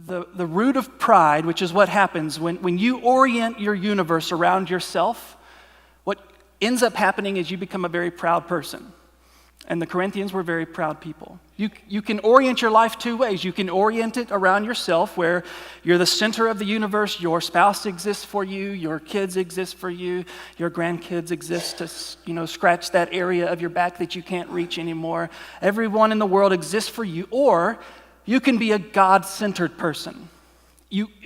the root of pride, which is what happens when you orient your universe around yourself, what ends up happening is you become a very proud person. And the Corinthians were very proud people. You can orient your life two ways. You can orient it around yourself, where you're the center of the universe. Your spouse exists for you. Your kids exist for you. Your grandkids exist to, scratch that area of your back that you can't reach anymore. Everyone in the world exists for you. Or you can be a God-centered person,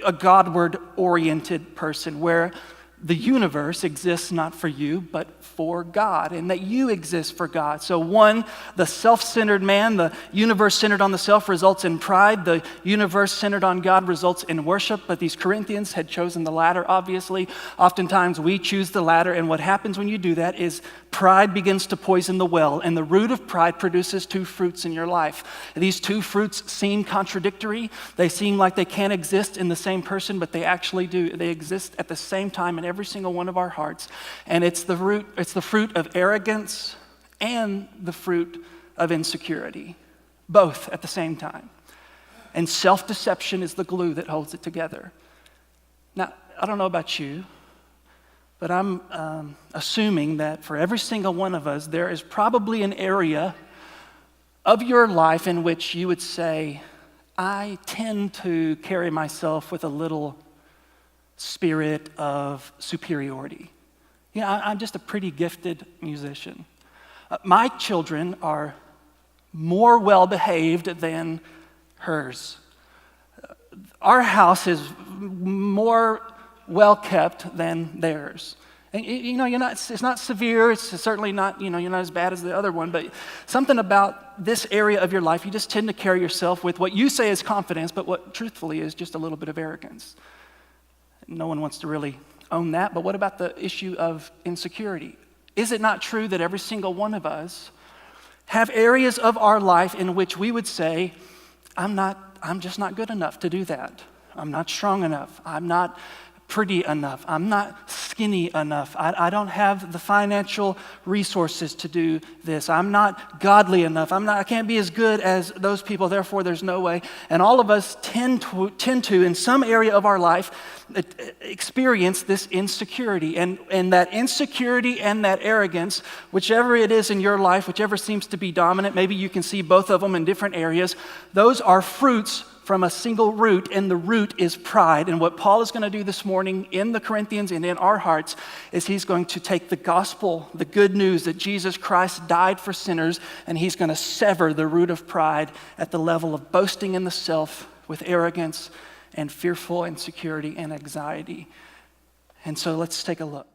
a Godward-oriented person, where the universe exists not for you, but for God, and that you exist for God. So one, the self-centered man, the universe centered on the self, results in pride. The universe centered on God results in worship. But these Corinthians had chosen the latter, obviously. Oftentimes we choose the latter, and what happens when you do that is pride begins to poison the well, and the root of pride produces two fruits in your life. These two fruits seem contradictory. They seem like they can't exist in the same person, but they actually do. They exist at the same time in every single one of our hearts. And it's the fruit of arrogance and the fruit of insecurity, both at the same time. And self-deception is the glue that holds it together. Now, I don't know about you, but I'm assuming that for every single one of us, there is probably an area of your life in which you would say, I tend to carry myself with a little spirit of superiority. I'm just a pretty gifted musician. My children are more well-behaved than hers. Our house is more well-kept than theirs. And it's not severe, it's certainly not, you're not as bad as the other one, but something about this area of your life, you just tend to carry yourself with what you say is confidence, but what truthfully is just a little bit of arrogance. No one wants to really own that, but what about the issue of insecurity? Is it not true that every single one of us have areas of our life in which we would say, I'm just not good enough to do that. I'm not strong enough. I'm not pretty enough. I'm not skinny enough. I don't have the financial resources to do this. I'm not godly enough. I can't be as good as those people, therefore there's no way. And all of us tend to, in some area of our life, experience this insecurity. And that insecurity and that arrogance, whichever it is in your life, whichever seems to be dominant, maybe you can see both of them in different areas, those are fruits from a single root, and the root is pride. And what Paul is going to do this morning in the Corinthians and in our hearts is he's going to take the gospel, the good news that Jesus Christ died for sinners, and he's going to sever the root of pride at the level of boasting in the self with arrogance and fearful insecurity and anxiety. And so let's take a look.